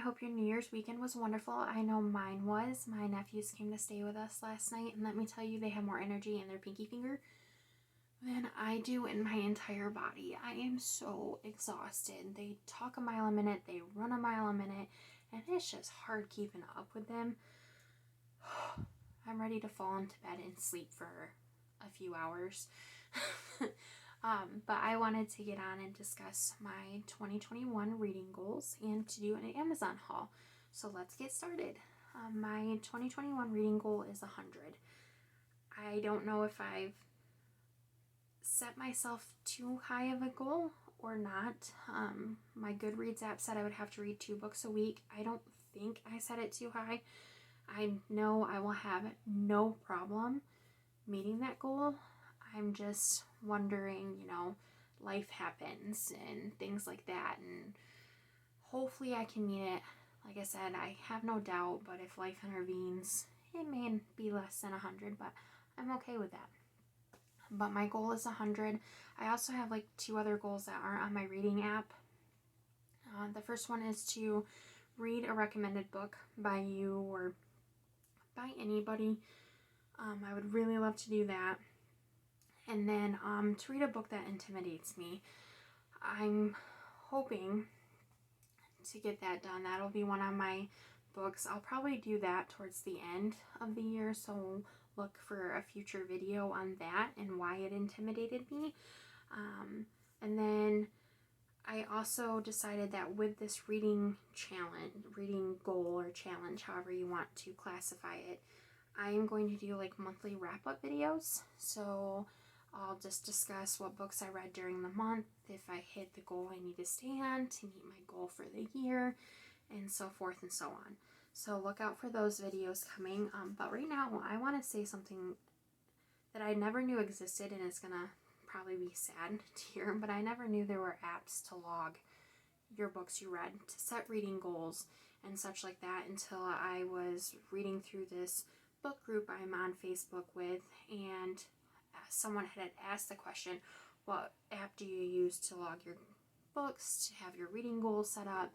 hope your New Year's weekend was wonderful. I know mine was. My nephews came to stay with us last night, and let me tell you, they have more energy in their pinky finger than I do in my entire body. I am so exhausted. They talk a mile a minute, they run a mile a minute, and it's just hard keeping up with them. I'm ready to fall into bed and sleep for a few hours. But I wanted to get on and discuss my 2021 reading goals and to do an Amazon haul. So let's get started. My 2021 reading goal is 100. I don't know if I've set myself too high of a goal or not. My Goodreads app said I would have to read 2 books a week. I don't think I set it too high. I know I will have no problem meeting that goal. I'm just wondering, life happens and things like that, and hopefully I can meet it. Like I said, I have no doubt, but if life intervenes, it may be less than 100, but I'm okay with that. But my goal is 100. I also have 2 other goals that aren't on my reading app. The first one is to read a recommended book by you or by anybody. I would really love to do that. And then to read a book that intimidates me. I'm hoping to get that done. That'll be one of my books. I'll probably do that towards the end of the year, so look for a future video on that and why it intimidated me. And then I also decided that with this reading goal or challenge, however you want to classify it, I am going to do monthly wrap-up videos. So I'll just discuss what books I read during the month, if I hit the goal I need to stay on to meet my goal for the year, and so forth and so on. So look out for those videos coming. But right now, I want to say something that I never knew existed, and it's going to probably be sad to hear, but I never knew there were apps to log your books you read, to set reading goals and such like that, until I was reading through this book group I'm on Facebook with, and someone had asked the question, what app do you use to log your books, to have your reading goals set up?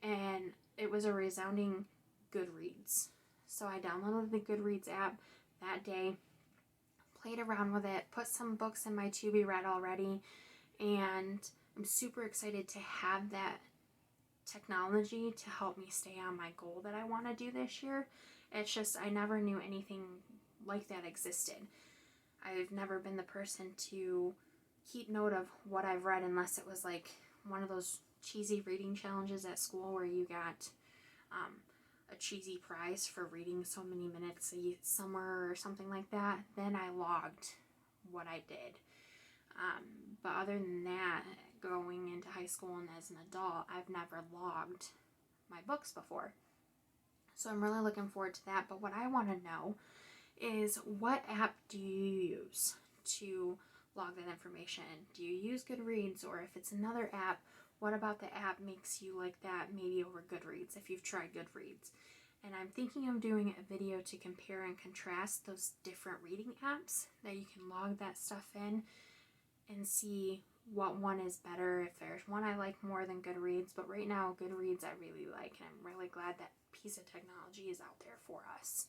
And it was a resounding Goodreads. So I downloaded the Goodreads app that day, played around with it, put some books in my to be read already, and I'm super excited to have that technology to help me stay on my goal that I want to do this year. It's just I never knew anything like that existed. I've never been the person to keep note of what I've read unless it was one of those cheesy reading challenges at school where you got a cheesy prize for reading so many minutes a summer or something like that. Then I logged what I did. But other than that, going into high school and as an adult, I've never logged my books before. So I'm really looking forward to that. But what I want to know is, what app do you use to log that information? Do you use Goodreads, or if it's another app, what about the app makes you like that maybe over Goodreads if you've tried Goodreads? And I'm thinking of doing a video to compare and contrast those different reading apps that you can log that stuff in and see what one is better, if there's one I like more than Goodreads. But right now, Goodreads I really like, and I'm really glad that piece of technology is out there for us.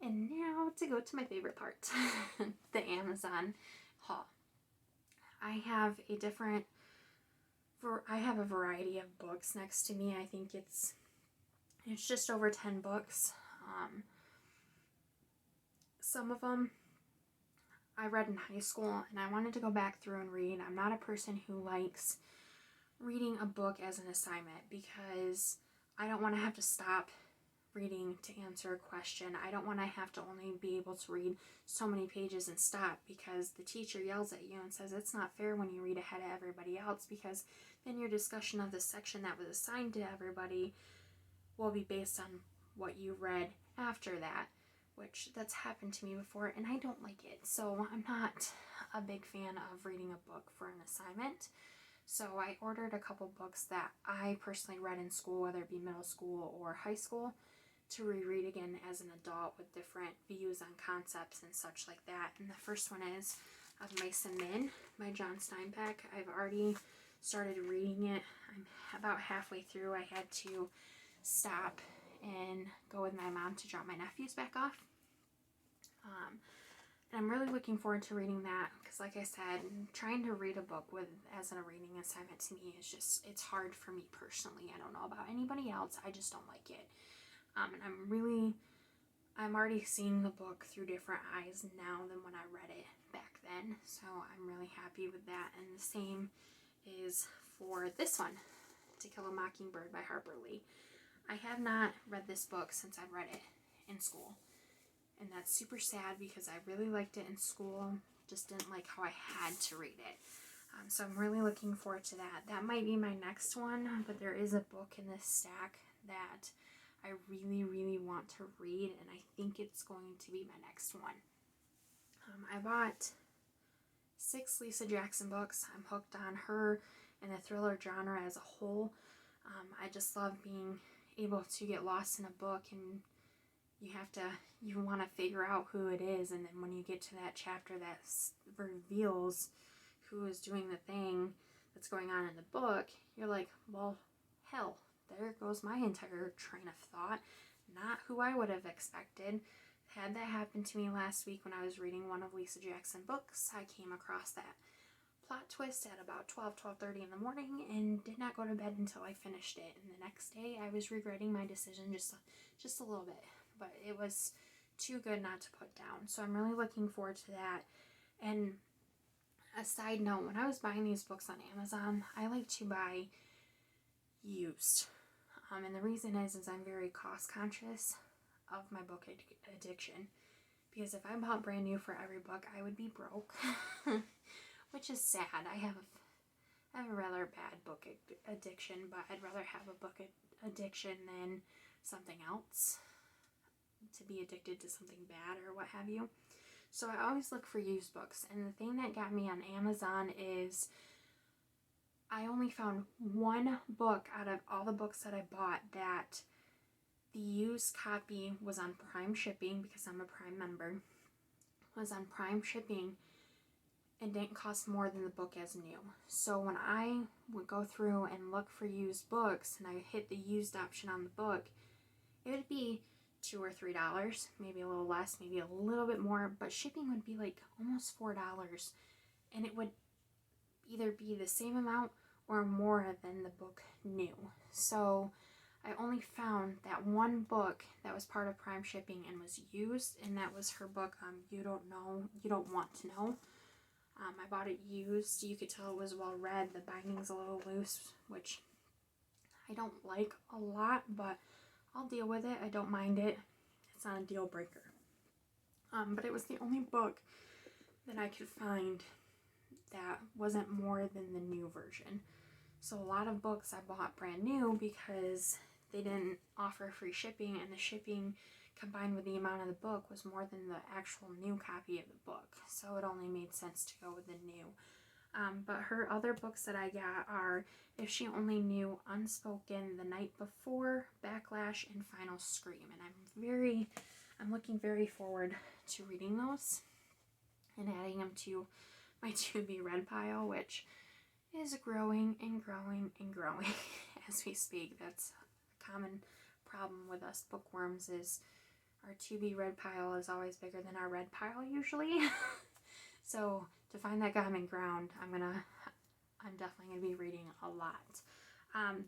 And now to go to my favorite part, the Amazon haul. I have a variety of books next to me. I think it's just over 10 books. Some of them I read in high school, and I wanted to go back through and read. I'm not a person who likes reading a book as an assignment because I don't want to have to stop reading to answer a question. I don't want to have to only be able to read so many pages and stop because the teacher yells at you and says it's not fair when you read ahead of everybody else, because then your discussion of the section that was assigned to everybody will be based on what you read after that, which that's happened to me before, and I don't like it. So I'm not a big fan of reading a book for an assignment. So I ordered a couple books that I personally read in school, whether it be middle school or high school, to reread again as an adult with different views on concepts and such like that. And the first one is Of Mice and Men by John Steinbeck. I've already started reading it. I'm about halfway through. I had to stop and go with my mom to drop my nephews back off. And I'm really looking forward to reading that because, like I said, trying to read a book as a reading assignment to me is just, it's hard for me personally. I don't know about anybody else. I just don't like it. And I'm already seeing the book through different eyes now than when I read it back then. So I'm really happy with that. And the same is for this one, To Kill a Mockingbird by Harper Lee. I have not read this book since I read it in school. And that's super sad because I really liked it in school. Just didn't like how I had to read it. So I'm really looking forward to that. That might be my next one, but there is a book in this stack that I really, really want to read, and I think it's going to be my next one. I bought 6 Lisa Jackson books. I'm hooked on her and the thriller genre as a whole. I just love being able to get lost in a book, and you want to figure out who it is, and then when you get to that chapter that reveals who is doing the thing that's going on in the book, you're like, well, hell, there goes my entire train of thought. Not who I would have expected. Had that happen to me last week when I was reading one of Lisa Jackson's books. I came across that plot twist at about 12:30 in the morning and did not go to bed until I finished it. And the next day I was regretting my decision just a little bit. But it was too good not to put down. So I'm really looking forward to that. And a side note, when I was buying these books on Amazon, I like to buy used. And the reason is I'm very cost conscious of my book addiction. Because if I bought brand new for every book, I would be broke. Which is sad. I have a rather bad book addiction, but I'd rather have a book addiction than something else. To be addicted to something bad or what have you. So I always look for used books. And the thing that got me on Amazon is I only found one book out of all the books that I bought that the used copy was on Prime shipping, because I'm a Prime member, was on Prime shipping and didn't cost more than the book as new. So when I would go through and look for used books and I hit the used option on the book, it would be $2 or $3, maybe a little less, maybe a little bit more, but shipping would be like almost $4, and it would either be the same amount or more than the book new. So I only found that one book that was part of Prime shipping and was used, and that was her book, You Don't Want to Know. I bought it used. You could tell it was well read. The binding's a little loose, which I don't like a lot, but I'll deal with it. I don't mind it. It's not a deal breaker. But it was the only book that I could find that wasn't more than the new version. So a lot of books I bought brand new because they didn't offer free shipping, and the shipping combined with the amount of the book was more than the actual new copy of the book. So it only made sense to go with the new. But her other books that I got are If She Only Knew, Unspoken, The Night Before, Backlash, and Final Scream. And I'm looking very forward to reading those and adding them to my to-be-read pile, which is growing and growing and growing as we speak. That's a common problem with us bookworms, is our to-be-read pile is always bigger than our read pile usually. So to find that common ground, I'm definitely going to be reading a lot.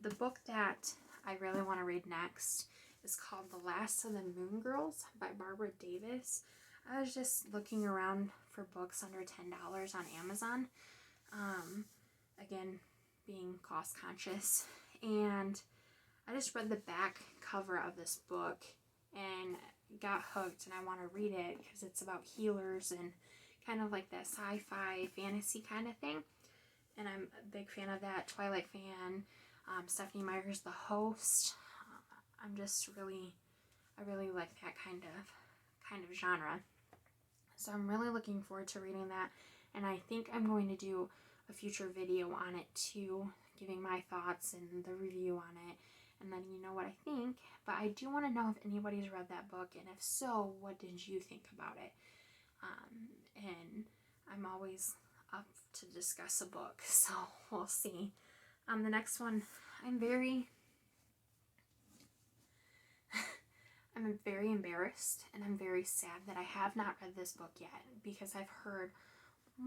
The book that I really want to read next is called The Last of the Moon Girls by Barbara Davis. I was just looking around for books under $10 on Amazon. Again, being cost conscious. And I just read the back cover of this book and got hooked, and I want to read it because it's about healers and kind of like that sci-fi fantasy kind of thing, and I'm a big fan of that. Twilight fan. Stephanie Meyer's the host. I really like that kind of genre. So I'm really looking forward to reading that, and I think I'm going to do a future video on it too, giving my thoughts and the review on it, and letting you know what I think. But I do want to know if anybody's read that book, and if so, what did you think about it? And I'm always up to discuss a book, so we'll see. The next one, I'm very embarrassed and I'm very sad that I have not read this book yet because I've heard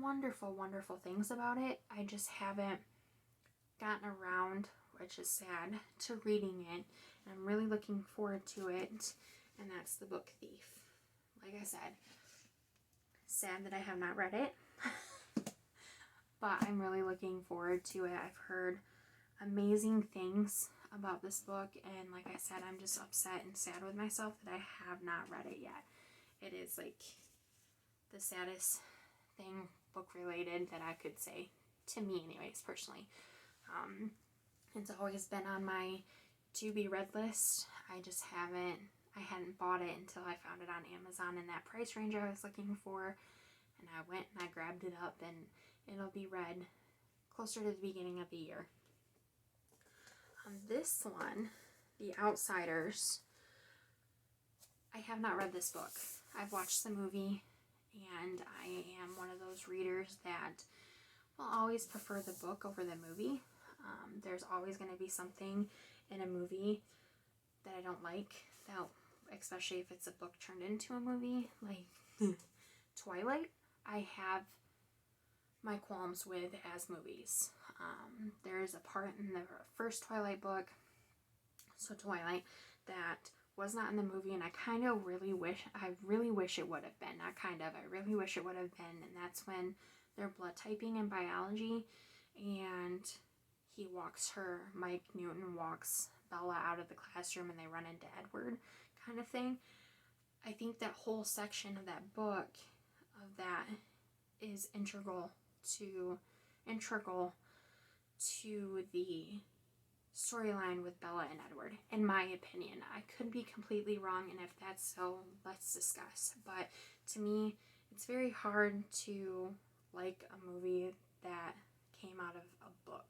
wonderful, wonderful things about it. I just haven't gotten around, which is sad, to reading it. And I'm really looking forward to it. And that's The Book Thief. Like I said, sad that I have not read it. But I'm really looking forward to it. I've heard amazing things about this book, and like I said, I'm just upset and sad with myself that I have not read it yet. It is like the saddest thing book related that I could say, to me anyways, personally. It's always been on my to be read list. I hadn't bought it until I found it on Amazon in that price range I was looking for, and I went and I grabbed it up, and it'll be read closer to the beginning of the year. This one, The Outsiders, I have not read this book. I've watched the movie, and I am one of those readers that will always prefer the book over the movie. There's always going to be something in a movie that I don't like, especially if it's a book turned into a movie, like Twilight. I have my qualms with as movies. There's a part in the first Twilight book, so Twilight, that was not in the movie, and I really wish it would have been. I really wish it would have been, and that's when they're blood typing in biology, and Mike Newton walks Bella out of the classroom, and they run into Edward, kind of thing. I think that whole section of that book, of that, is integral to the storyline with Bella and Edward, in my opinion. I could be completely wrong, and if that's so, let's discuss. But to me, it's very hard to like a movie that came out of a book,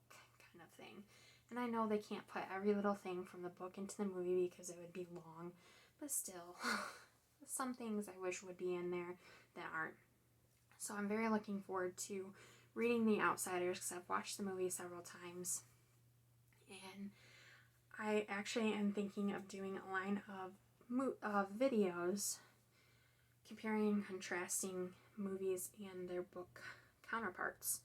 kind of thing. And I know they can't put every little thing from the book into the movie because it would be long, but still, some things I wish would be in there that aren't. So I'm very looking forward to reading The Outsiders because I've watched the movie several times. And I actually am thinking of doing a line of videos comparing and contrasting movies and their book counterparts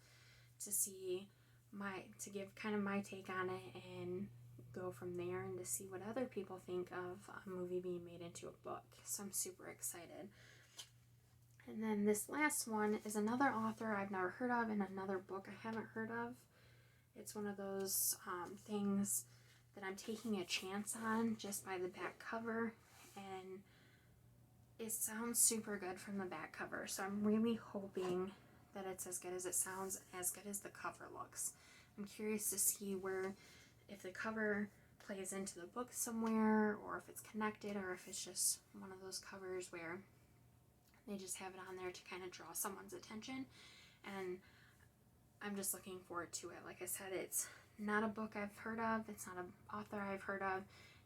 to give kind of my take on it and go from there, and to see what other people think of a movie being made into a book. So I'm super excited. And then this last one is another author I've never heard of and another book I haven't heard of. It's one of those things that I'm taking a chance on just by the back cover, and it sounds super good from the back cover. So I'm really hoping that it's as good as it sounds, as good as the cover looks. I'm curious to see if the cover plays into the book somewhere, or if it's connected, or if it's just one of those covers where they just have it on there to kind of draw someone's attention. And I'm just looking forward to it. Like I said, it's not a book I've heard of. It's not an author I've heard of.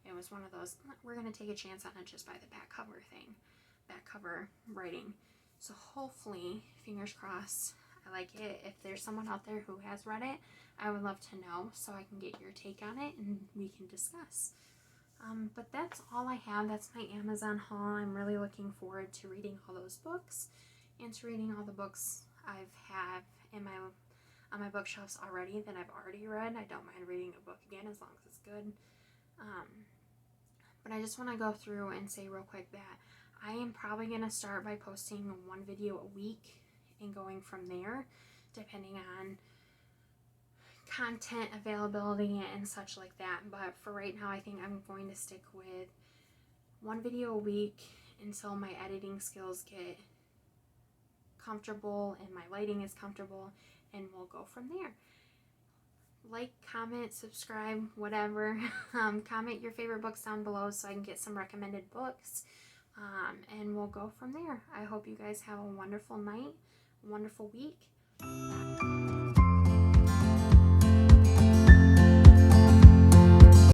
It was one of those, we're going to take a chance on it just by the back cover writing. So hopefully, fingers crossed, I like it. If there's someone out there who has read it, I would love to know so I can get your take on it and we can discuss. But that's all I have. That's my Amazon haul. I'm really looking forward to reading all those books and to reading all the books I've had on my bookshelves already that I've already read. I don't mind reading a book again as long as it's good. But I just want to go through and say real quick that I am probably going to start by posting one video a week and going from there, depending on content availability and such like that. But for right now, I think I'm going to stick with one video a week until my editing skills get comfortable and my lighting is comfortable, and we'll go from there. Like, comment, subscribe, whatever. Comment your favorite books down below so I can get some recommended books, and we'll go from there. I hope you guys have a wonderful night, a wonderful week.